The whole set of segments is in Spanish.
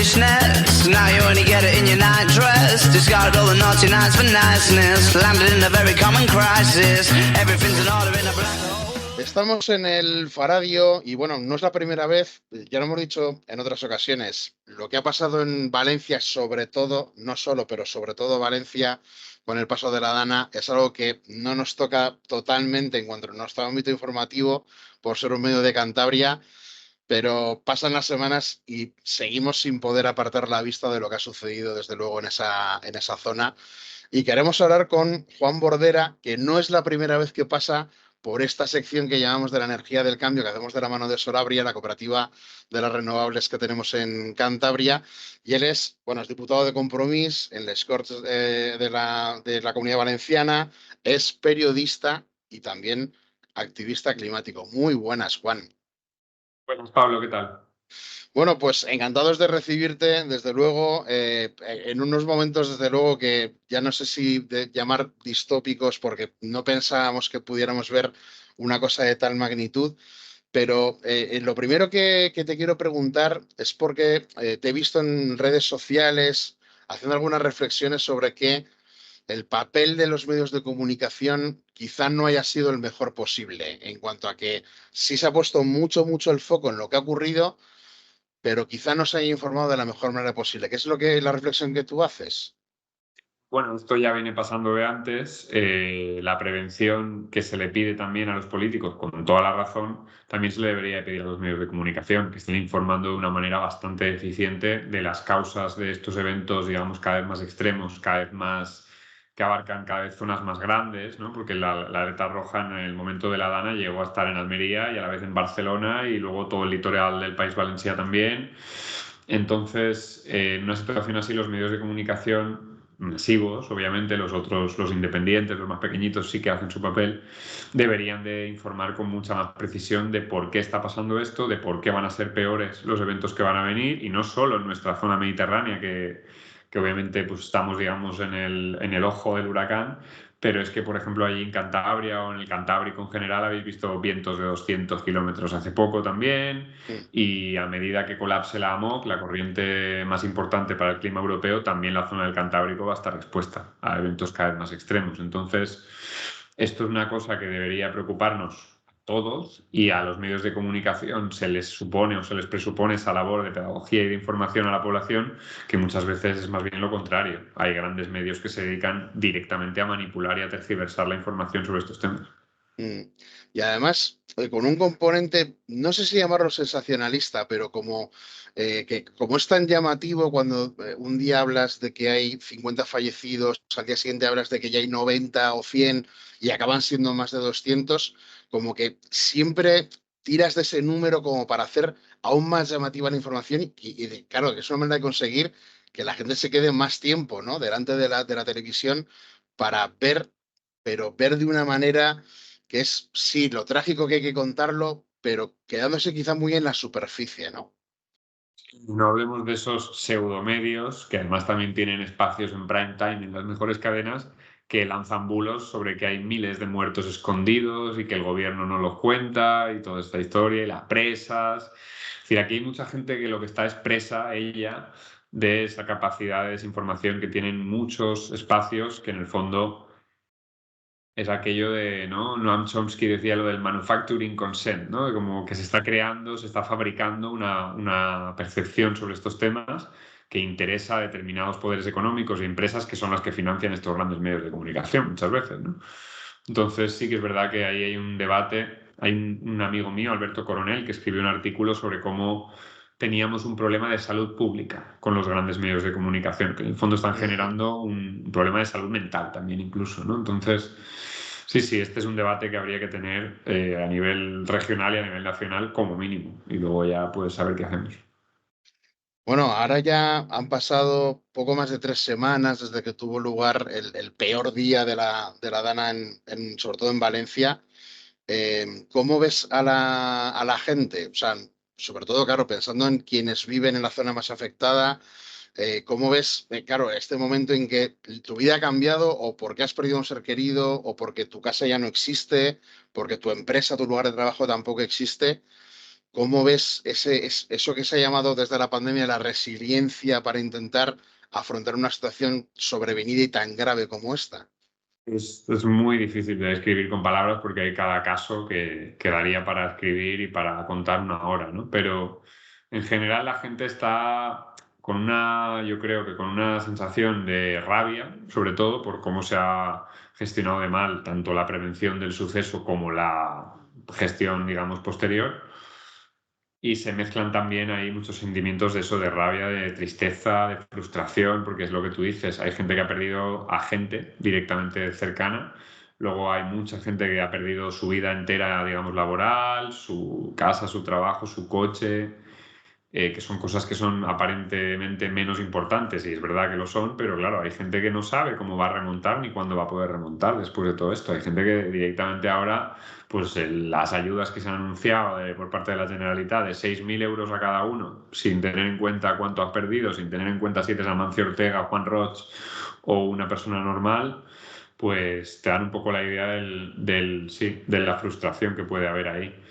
foolishness. Now you only get it in your night dress. Discarded all the naughty nights for niceness. Landed in a very common crisis. Everything's in order in a black hole. Estamos en el Faradio y bueno, no es la primera vez, ya lo hemos dicho en otras ocasiones, lo que ha pasado en Valencia, sobre todo, no solo, pero sobre todo Valencia, con el paso de la Dana, es algo que no nos toca totalmente en cuanto a nuestro ámbito informativo, por ser un medio de Cantabria, pero pasan las semanas y seguimos sin poder apartar la vista de lo que ha sucedido, desde luego, en esa zona. Y queremos hablar con Juan Bordera, que no es la primera vez que pasa por esta sección que llamamos de la energía del cambio, que hacemos de la mano de Solabria, la cooperativa de las renovables que tenemos en Cantabria. Y él es diputado de Compromís en les Corts de la Comunidad Valenciana, es periodista y también activista climático. Muy buenas, Juan. Buenas, Pablo, ¿qué tal? Bueno, pues encantados de recibirte, desde luego, en unos momentos, desde luego, que ya no sé si de llamar distópicos, porque no pensábamos que pudiéramos ver una cosa de tal magnitud, pero lo primero que te quiero preguntar es porque te he visto en redes sociales haciendo algunas reflexiones sobre que el papel de los medios de comunicación quizá no haya sido el mejor posible, en cuanto a que sí se ha puesto mucho el foco en lo que ha ocurrido, pero quizá no se haya informado de la mejor manera posible. ¿Qué es la reflexión que tú haces? Bueno, esto ya viene pasando de antes. La prevención que se le pide también a los políticos, con toda la razón, también se le debería pedir a los medios de comunicación, que estén informando de una manera bastante eficiente de las causas de estos eventos, digamos, cada vez más extremos, cada vez más que abarcan cada vez zonas más grandes, ¿no? Porque la alerta roja en el momento de la Dana llegó a estar en Almería y a la vez en Barcelona y luego todo el litoral del País Valencià también. Entonces, en una situación así, los medios de comunicación masivos, obviamente, los otros, los independientes, los más pequeñitos, sí que hacen su papel, deberían de informar con mucha más precisión de por qué está pasando esto, de por qué van a ser peores los eventos que van a venir, y no solo en nuestra zona mediterránea, que obviamente pues, estamos, digamos, en el ojo del huracán, pero es que, por ejemplo, allí en Cantabria o en el Cantábrico en general habéis visto vientos de 200 kilómetros hace poco también, y a medida que colapse la AMOC, la corriente más importante para el clima europeo, también la zona del Cantábrico va a estar expuesta a eventos cada vez más extremos. Entonces, esto es una cosa que debería preocuparnos todos, y a los medios de comunicación se les supone o se les presupone esa labor de pedagogía y de información a la población, que muchas veces es más bien lo contrario. Hay grandes medios que se dedican directamente a manipular y a tergiversar la información sobre estos temas. Y además, con un componente, no sé si llamarlo sensacionalista, pero como es tan llamativo cuando un día hablas de que hay 50 fallecidos, al día siguiente hablas de que ya hay 90 o 100 y acaban siendo más de 200, como que siempre tiras de ese número como para hacer aún más llamativa la información claro, que es una manera de conseguir que la gente se quede más tiempo, ¿no?, delante de la televisión para ver, pero ver de una manera que es, sí, lo trágico que hay que contarlo, pero quedándose quizá muy en la superficie, ¿no? No hablemos de esos pseudomedios, que además también tienen espacios en prime time en las mejores cadenas, que lanzan bulos sobre que hay miles de muertos escondidos y que el gobierno no los cuenta y toda esta historia y las presas. Es decir, aquí hay mucha gente que lo que está es presa, ella, de esa capacidad de desinformación, que tienen muchos espacios que en el fondo es aquello de, ¿no? Noam Chomsky decía lo del manufacturing consent, ¿no? Como que se está creando, se está fabricando una percepción sobre estos temas que interesa a determinados poderes económicos y empresas que son las que financian estos grandes medios de comunicación muchas veces, ¿no? Entonces sí que es verdad que ahí hay un debate. Hay un amigo mío, Alberto Coronel, que escribió un artículo sobre cómo teníamos un problema de salud pública con los grandes medios de comunicación, que en el fondo están generando un problema de salud mental también incluso, ¿no? Entonces, sí, este es un debate que habría que tener a nivel regional y a nivel nacional como mínimo, y luego ya pues saber qué hacemos. Bueno, ahora ya han pasado poco más de 3 semanas desde que tuvo lugar el peor día de la Dana, sobre todo en Valencia. ¿Cómo ves a la gente? O sea, sobre todo, claro, pensando en quienes viven en la zona más afectada, ¿cómo ves, claro, este momento en que tu vida ha cambiado o porque has perdido a un ser querido o porque tu casa ya no existe, porque tu empresa, tu lugar de trabajo tampoco existe? ¿Cómo ves eso que se ha llamado desde la pandemia la resiliencia para intentar afrontar una situación sobrevenida y tan grave como esta? Es muy difícil de describir con palabras porque hay cada caso que daría para escribir y para contar una hora, ¿no? Pero en general la gente está con yo creo que con una sensación de rabia, sobre todo por cómo se ha gestionado de mal tanto la prevención del suceso como la gestión, digamos, posterior. Y se mezclan también ahí muchos sentimientos de eso, de rabia, de tristeza, de frustración, porque es lo que tú dices, hay gente que ha perdido a gente directamente cercana, luego hay mucha gente que ha perdido su vida entera, digamos, laboral, su casa, su trabajo, su coche, que son cosas que son aparentemente menos importantes, y es verdad que lo son, pero claro, hay gente que no sabe cómo va a remontar ni cuándo va a poder remontar después de todo esto. Hay gente que directamente ahora, pues las ayudas que se han anunciado por parte de la Generalitat de 6.000 euros a cada uno, sin tener en cuenta cuánto has perdido, sin tener en cuenta si eres Amancio Ortega, Juan Roch o una persona normal, pues te dan un poco la idea sí, de la frustración que puede haber ahí.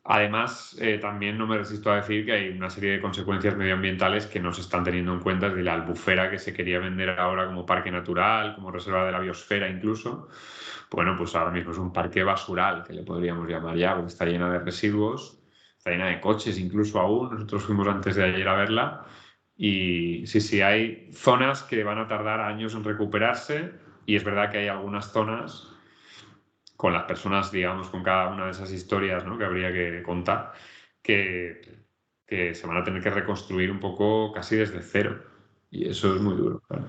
Además, también no me resisto a decir que hay una serie de consecuencias medioambientales que no se están teniendo en cuenta, de la Albufera que se quería vender ahora como parque natural, como reserva de la biosfera incluso. Bueno, pues ahora mismo es un parque basural, que le podríamos llamar ya, porque está llena de residuos, está llena de coches incluso aún. Nosotros fuimos antes de ayer a verla y sí, hay zonas que van a tardar años en recuperarse, y es verdad que hay algunas zonas con las personas, digamos, con cada una de esas historias, ¿no?, que habría que contar, que se van a tener que reconstruir un poco casi desde cero. Y eso es muy duro, claro.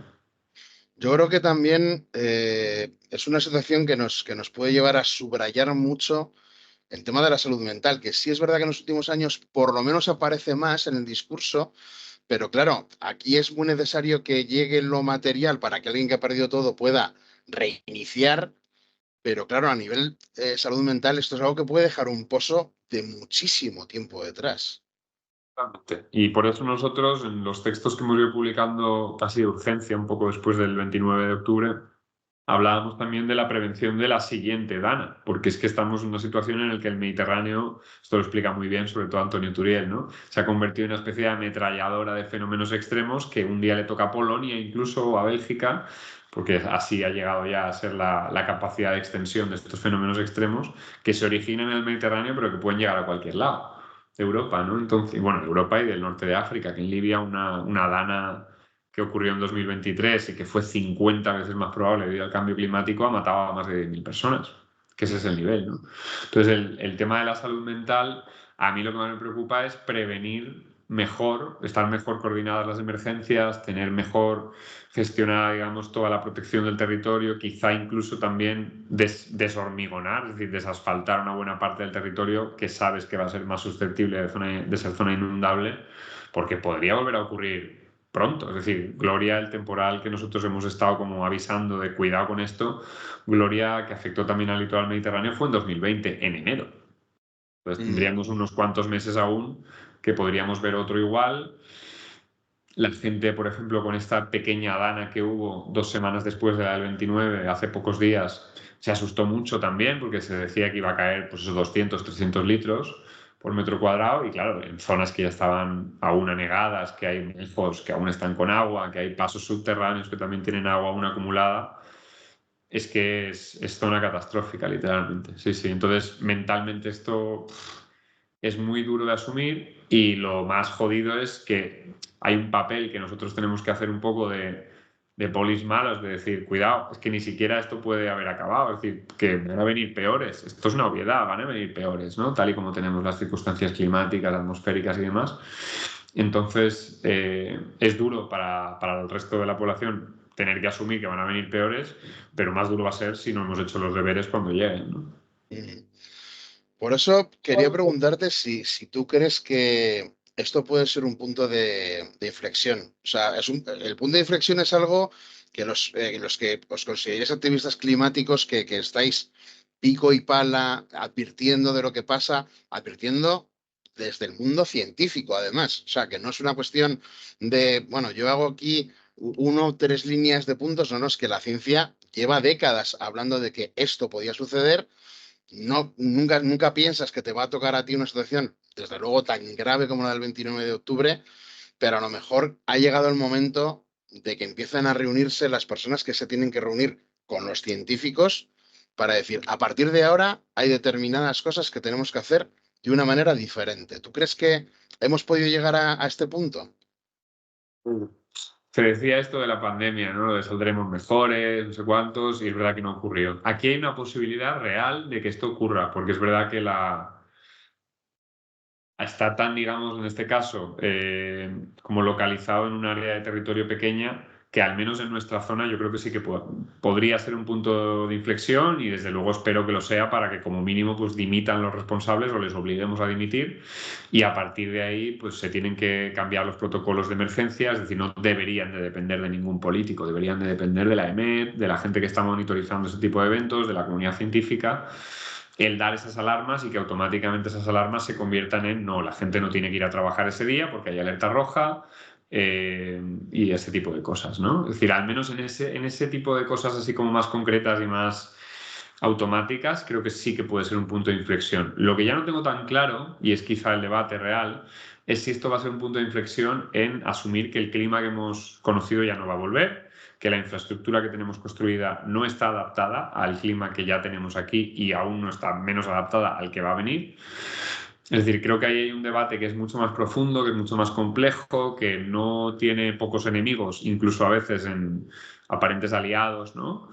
Yo creo que también es una situación que nos puede llevar a subrayar mucho el tema de la salud mental, que sí es verdad que en los últimos años por lo menos aparece más en el discurso, pero claro, aquí es muy necesario que llegue lo material para que alguien que ha perdido todo pueda reiniciar, pero claro, a nivel salud mental esto es algo que puede dejar un pozo de muchísimo tiempo detrás. Totalmente. Y por eso nosotros, en los textos que hemos ido publicando casi de urgencia, un poco después del 29 de octubre, hablábamos también de la prevención de la siguiente dana, porque es que estamos en una situación en la que el Mediterráneo, esto lo explica muy bien, sobre todo Antonio Turiel, ¿no?, se ha convertido en una especie de ametralladora de fenómenos extremos, que un día le toca a Polonia incluso, o a Bélgica, porque así ha llegado ya a ser la capacidad de extensión de estos fenómenos extremos, que se originan en el Mediterráneo, pero que pueden llegar a cualquier lado de Europa, ¿no? Entonces, bueno, Europa y del norte de África, que en Libia una dana que ocurrió en 2023 y que fue 50 veces más probable debido al cambio climático, ha matado a más de 10.000 personas, que ese es el nivel, ¿no? Entonces, el tema de la salud mental, a mí lo que más me preocupa es prevenir mejor, estar mejor coordinadas las emergencias, tener mejor gestionada, digamos, toda la protección del territorio, quizá incluso también deshormigonar, es decir, desasfaltar una buena parte del territorio que sabes que va a ser más susceptible de ser zona inundable, porque podría volver a ocurrir pronto. Es decir, Gloria, el temporal que nosotros hemos estado como avisando de cuidado con esto, Gloria, que afectó también al litoral mediterráneo, fue en 2020, en enero. Entonces tendríamos unos cuantos meses aún que podríamos ver otro igual. La gente, por ejemplo, con esta pequeña dana que hubo 2 semanas después de la del 29, hace pocos días, se asustó mucho también, porque se decía que iba a caer pues esos 200, 300 litros por metro cuadrado, y claro, en zonas que ya estaban aún anegadas, que hay lejos que aún están con agua, que hay pasos subterráneos que también tienen agua aún acumulada, es que es zona catastrófica, literalmente. Sí. Entonces, mentalmente esto es muy duro de asumir, y lo más jodido es que hay un papel que nosotros tenemos que hacer un poco de polis malos, de decir, cuidado, es que ni siquiera esto puede haber acabado, es decir, que van a venir peores. Esto es una obviedad, van a venir peores, ¿no?, tal y como tenemos las circunstancias climáticas, atmosféricas y demás. Entonces, es duro para el resto de la población tener que asumir que van a venir peores, pero más duro va a ser si no hemos hecho los deberes cuando lleguen, ¿no? Mm. Por eso quería preguntarte si tú crees que esto puede ser un punto de inflexión. O sea, el punto de inflexión es algo que los que os consideréis activistas climáticos, que estáis pico y pala advirtiendo de lo que pasa, advirtiendo desde el mundo científico, además. O sea, que no es una cuestión de, bueno, yo hago aquí 1 o 3 líneas de puntos, no, es que la ciencia lleva décadas hablando de que esto podía suceder, nunca piensas que te va a tocar a ti una situación, desde luego, tan grave como la del 29 de octubre, pero a lo mejor ha llegado el momento de que empiecen a reunirse las personas que se tienen que reunir con los científicos para decir, a partir de ahora hay determinadas cosas que tenemos que hacer de una manera diferente. ¿Tú crees que hemos podido llegar a este punto? Se decía esto de la pandemia, ¿no? Lo de saldremos mejores, no sé cuántos, y es verdad que no ocurrió. Aquí hay una posibilidad real de que esto ocurra, porque es verdad que está tan, digamos, en este caso, como localizado en un área de territorio pequeña, que al menos en nuestra zona yo creo que sí que podría ser un punto de inflexión, y desde luego espero que lo sea para que como mínimo pues dimitan los responsables o les obliguemos a dimitir, y a partir de ahí pues se tienen que cambiar los protocolos de emergencia, es decir, no deberían de depender de ningún político, deberían de depender de la EMET, de la gente que está monitorizando ese tipo de eventos, de la comunidad científica, el dar esas alarmas y que automáticamente esas alarmas se conviertan en no, la gente no tiene que ir a trabajar ese día porque hay alerta roja, y ese tipo de cosas, ¿no? Es decir, al menos en ese tipo de cosas así como más concretas y más automáticas, creo que sí que puede ser un punto de inflexión. Lo que ya no tengo tan claro, y es quizá el debate real, es si esto va a ser un punto de inflexión en asumir que el clima que hemos conocido ya no va a volver, que la infraestructura que tenemos construida no está adaptada al clima que ya tenemos aquí y aún no está menos adaptada al que va a venir. Es decir, creo que ahí hay un debate que es mucho más profundo, que es mucho más complejo, que no tiene pocos enemigos, incluso a veces en aparentes aliados, ¿no?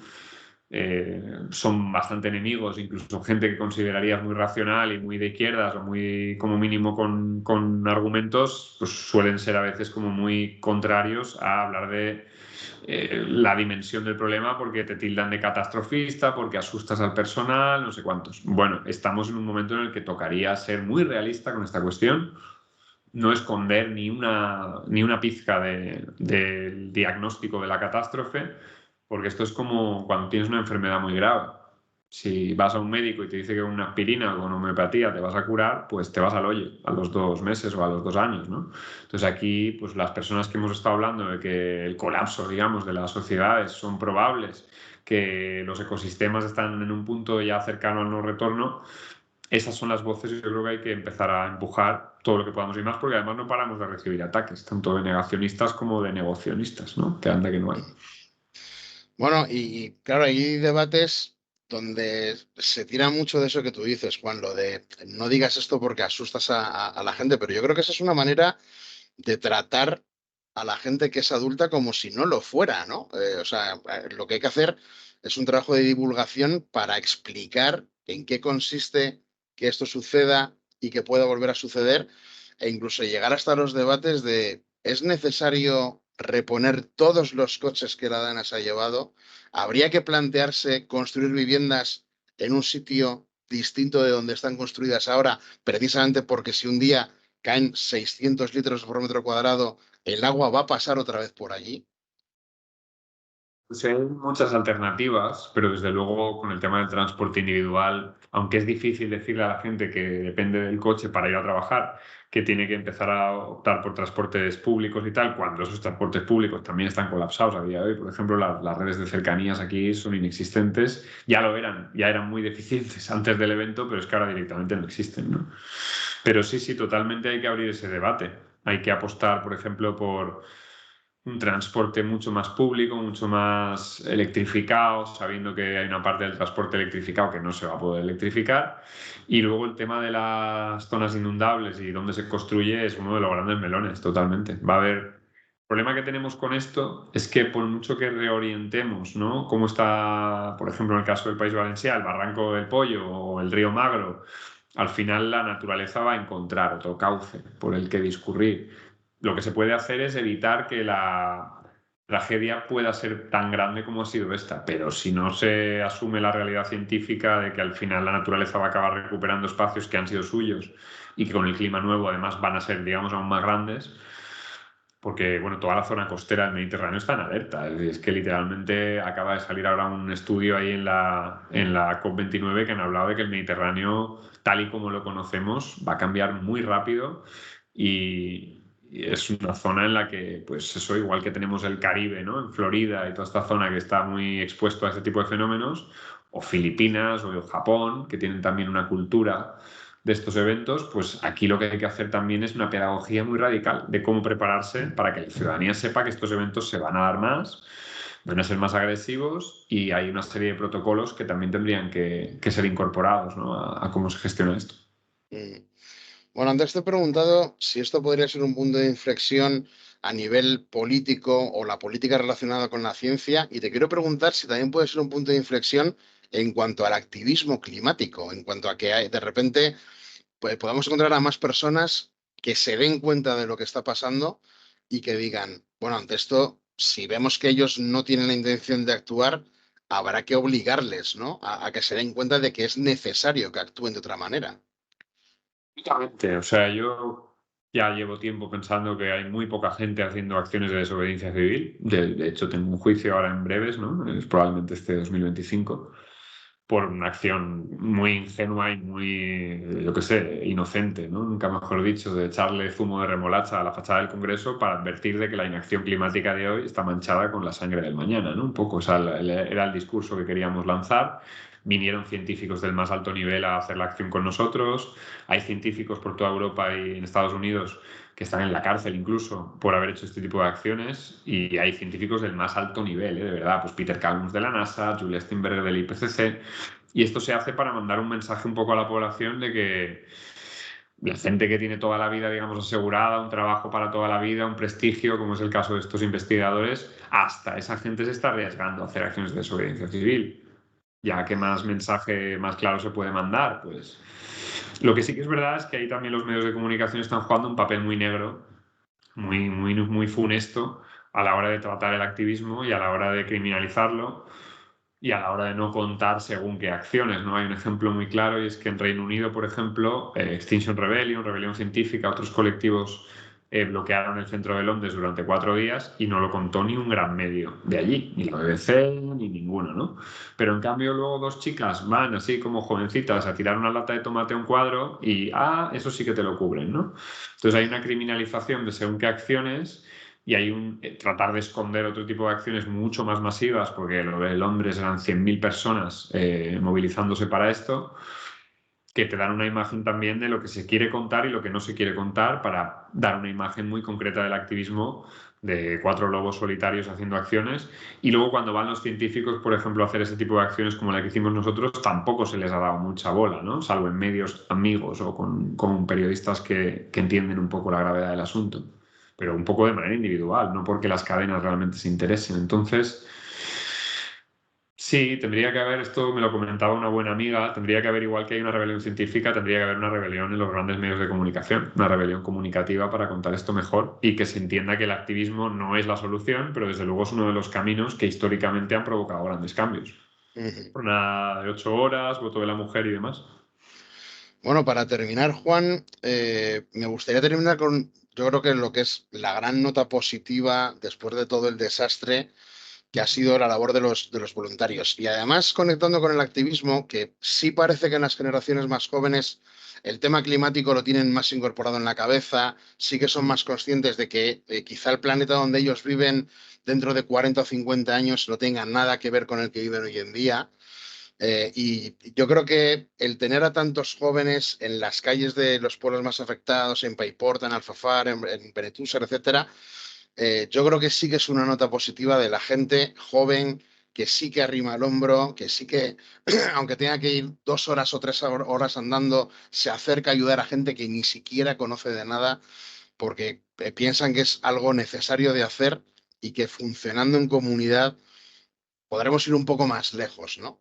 Son bastante enemigos, incluso gente que considerarías muy racional y muy de izquierdas o muy como mínimo con argumentos, pues suelen ser a veces como muy contrarios a hablar de la dimensión del problema porque te tildan de catastrofista, porque asustas al personal, no sé cuántos. Bueno, estamos en un momento en el que tocaría ser muy realista con esta cuestión, no esconder ni una pizca del diagnóstico de la catástrofe, porque esto es como cuando tienes una enfermedad muy grave. Si vas a un médico y te dice que con una aspirina o con homeopatía te vas a curar, pues te vas al hoyo a los 2 meses o a los 2 años, ¿no? Entonces aquí, pues las personas que hemos estado hablando de que el colapso, digamos, de las sociedades son probables, que los ecosistemas están en un punto ya cercano al no retorno, esas son las voces y yo creo que hay que empezar a empujar todo lo que podamos y más, porque además no paramos de recibir ataques, tanto de negacionistas como de negocionistas, ¿no? Que anda que no hay. Bueno, y claro, hay debates donde se tira mucho de eso que tú dices, Juan, lo de no digas esto porque asustas a la gente, pero yo creo que esa es una manera de tratar a la gente que es adulta como si no lo fuera, ¿no? O sea, lo que hay que hacer es un trabajo de divulgación para explicar en qué consiste que esto suceda y que pueda volver a suceder, e incluso llegar hasta los debates de ¿es necesario reponer todos los coches que la DANA se ha llevado? ¿Habría que plantearse construir viviendas en un sitio distinto de donde están construidas ahora, precisamente porque si un día caen 600 litros por metro cuadrado, el agua va a pasar otra vez por allí? Pues hay muchas alternativas, pero desde luego con el tema del transporte individual, aunque es difícil decirle a la gente que depende del coche para ir a trabajar, que tiene que empezar a optar por transportes públicos y tal, cuando esos transportes públicos también están colapsados a día de hoy. Por ejemplo, las redes de cercanías aquí son inexistentes, ya eran muy deficientes antes del evento, pero es que ahora directamente no existen, ¿no? Pero sí, totalmente hay que abrir ese debate. Hay que apostar, por ejemplo, por un transporte mucho más público, mucho más electrificado, sabiendo que hay una parte del transporte electrificado que no se va a poder electrificar. Y luego el tema de las zonas inundables y dónde se construye es uno de los grandes melones, totalmente. Va a haber... El problema que tenemos con esto es que por mucho que reorientemos, ¿no? Cómo está, por ejemplo, en el caso del País Valencià, el Barranco del Pollo o el río Magro, al final la naturaleza va a encontrar otro cauce por el que discurrir. Lo que se puede hacer es evitar que la tragedia pueda ser tan grande como ha sido esta, pero si no se asume la realidad científica de que al final la naturaleza va a acabar recuperando espacios que han sido suyos y que con el clima nuevo además van a ser, digamos, aún más grandes, porque bueno, toda la zona costera del Mediterráneo está en alerta. Es que literalmente acaba de salir ahora un estudio ahí en la COP29 que han hablado de que el Mediterráneo, tal y como lo conocemos, va a cambiar muy rápido y es una zona en la que, pues eso, igual que tenemos el Caribe, ¿no? En Florida y toda esta zona que está muy expuesto a este tipo de fenómenos, o Filipinas o Japón, que tienen también una cultura de estos eventos, pues aquí lo que hay que hacer también es una pedagogía muy radical de cómo prepararse para que la ciudadanía sepa que estos eventos se van a dar más, van a ser más agresivos y hay una serie de protocolos que también tendrían que ser incorporados, ¿no? a cómo se gestiona esto. Mm. Bueno, antes te he preguntado si esto podría ser un punto de inflexión a nivel político o la política relacionada con la ciencia, y te quiero preguntar si también puede ser un punto de inflexión en cuanto al activismo climático, en cuanto a que de repente pues, podamos encontrar a más personas que se den cuenta de lo que está pasando y que digan, bueno, ante esto, si vemos que ellos no tienen la intención de actuar, habrá que obligarles, ¿no? A que se den cuenta de que es necesario que actúen de otra manera. Absolutamente. O sea, yo ya llevo tiempo pensando que hay muy poca gente haciendo acciones de desobediencia civil. De hecho, tengo un juicio ahora en breves, ¿no? Es probablemente este 2025, por una acción muy ingenua y muy, yo qué sé, inocente, ¿no? Nunca mejor dicho, de echarle zumo de remolacha a la fachada del Congreso para advertir de que la inacción climática de hoy está manchada con la sangre del mañana, ¿no? Un poco, o sea, era el discurso que queríamos lanzar. Vinieron científicos del más alto nivel a hacer la acción con nosotros. Hay científicos por toda Europa y en Estados Unidos que están en la cárcel incluso por haber hecho este tipo de acciones, y hay científicos del más alto nivel, de verdad, pues Peter Kalmus de la NASA, Julia Steinberger del IPCC, y esto se hace para mandar un mensaje un poco a la población de que la gente que tiene toda la vida, digamos, asegurada, un trabajo para toda la vida, un prestigio, como es el caso de estos investigadores, hasta esa gente se está arriesgando a hacer acciones de desobediencia civil. Ya, ¿qué más mensaje más claro se puede mandar? Pues lo que sí que es verdad es que ahí también los medios de comunicación están jugando un papel muy negro, muy funesto a la hora de tratar el activismo y a la hora de criminalizarlo y a la hora de no contar según qué acciones, ¿no? Hay un ejemplo muy claro, y es que en Reino Unido, por ejemplo, Extinction Rebellion, Rebelión Científica, otros colectivos bloquearon el centro de Londres durante 4 días y no lo contó ni un gran medio de allí, ni la BBC ni ninguno, ¿no? Pero en cambio luego 2 chicas van así como jovencitas a tirar una lata de tomate a un cuadro y, eso sí que te lo cubren, ¿no? Entonces hay una criminalización de según qué acciones, y hay un tratar de esconder otro tipo de acciones mucho más masivas, porque lo de Londres eran 100.000 personas movilizándose para esto, que te dan una imagen también de lo que se quiere contar y lo que no se quiere contar, para dar una imagen muy concreta del activismo de 4 lobos solitarios haciendo acciones. Y luego cuando van los científicos, por ejemplo, a hacer ese tipo de acciones como la que hicimos nosotros, tampoco se les ha dado mucha bola, ¿no? Salvo en medios amigos o con periodistas que entienden un poco la gravedad del asunto, pero un poco de manera individual, no porque las cadenas realmente se interesen. Entonces, sí, tendría que haber, esto me lo comentaba una buena amiga, tendría que haber, igual que hay una rebelión científica, tendría que haber una rebelión en los grandes medios de comunicación, una rebelión comunicativa para contar esto mejor y que se entienda que el activismo no es la solución, pero desde luego es uno de los caminos que históricamente han provocado grandes cambios. Ujú. Jornada de 8 horas, voto de la mujer y demás. Bueno, para terminar, Juan, me gustaría terminar con, yo creo que lo que es la gran nota positiva después de todo el desastre que ha sido la labor de los voluntarios. Y además, conectando con el activismo, que sí parece que en las generaciones más jóvenes el tema climático lo tienen más incorporado en la cabeza, sí que son más conscientes de que quizá el planeta donde ellos viven dentro de 40 o 50 años no tenga nada que ver con el que viven hoy en día. Y yo creo que el tener a tantos jóvenes en las calles de los pueblos más afectados, en Paiporta, en Alfafar, en Benetúser, etcétera, yo creo que sí que es una nota positiva de la gente joven que sí que arrima el hombro, que sí que, aunque tenga que ir 2 horas o 3 horas andando, se acerca a ayudar a gente que ni siquiera conoce de nada, porque piensan que es algo necesario de hacer y que funcionando en comunidad podremos ir un poco más lejos, ¿no?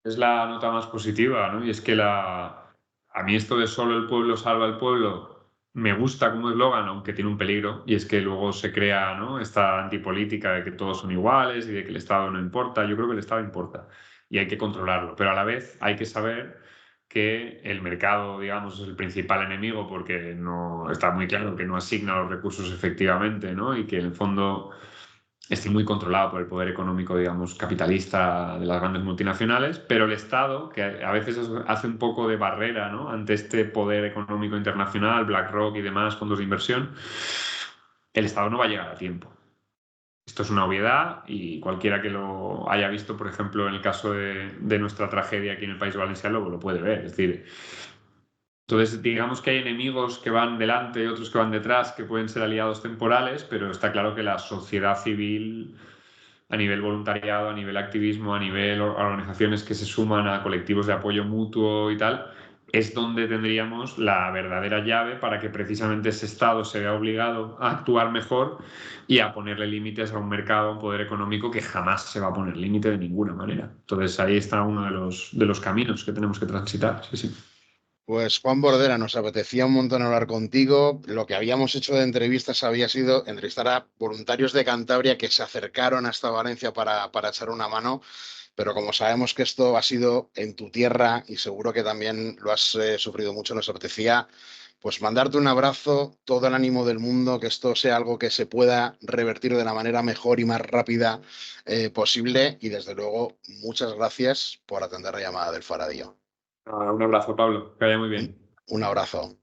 Es la nota más positiva, ¿no? Y es que a mí esto de solo el pueblo salva al pueblo me gusta como eslogan, aunque tiene un peligro, y es que luego se crea, ¿no?, esta antipolítica de que todos son iguales y de que el Estado no importa. Yo creo que el Estado importa y hay que controlarlo, pero a la vez hay que saber que el mercado, digamos, es el principal enemigo, porque no está muy claro que no asigna los recursos efectivamente, ¿no? Y que en el fondo esté muy controlado por el poder económico, digamos, capitalista de las grandes multinacionales, pero el Estado, que a veces hace un poco de barrera, ¿no?, ante este poder económico internacional, BlackRock y demás fondos de inversión, el Estado no va a llegar a tiempo. Esto es una obviedad y cualquiera que lo haya visto, por ejemplo, en el caso de nuestra tragedia aquí en el País Valenciano, lo puede ver. Es decir, entonces digamos que hay enemigos que van delante y otros que van detrás, que pueden ser aliados temporales, pero está claro que la sociedad civil, a nivel voluntariado, a nivel activismo, a nivel organizaciones que se suman a colectivos de apoyo mutuo y tal, es donde tendríamos la verdadera llave para que precisamente ese Estado se vea obligado a actuar mejor y a ponerle límites a un mercado, a un poder económico que jamás se va a poner límite de ninguna manera. Entonces ahí está uno de los caminos que tenemos que transitar. Sí, sí. Pues Juan Bordera, nos apetecía un montón hablar contigo. Lo que habíamos hecho de entrevistas había sido entrevistar a voluntarios de Cantabria que se acercaron hasta Valencia para echar una mano, pero como sabemos que esto ha sido en tu tierra y seguro que también lo has sufrido mucho, nos apetecía pues mandarte un abrazo, todo el ánimo del mundo, que esto sea algo que se pueda revertir de la manera mejor y más rápida posible y desde luego muchas gracias por atender la llamada del Faradío. Un abrazo, Pablo. Que vaya muy bien. Un abrazo.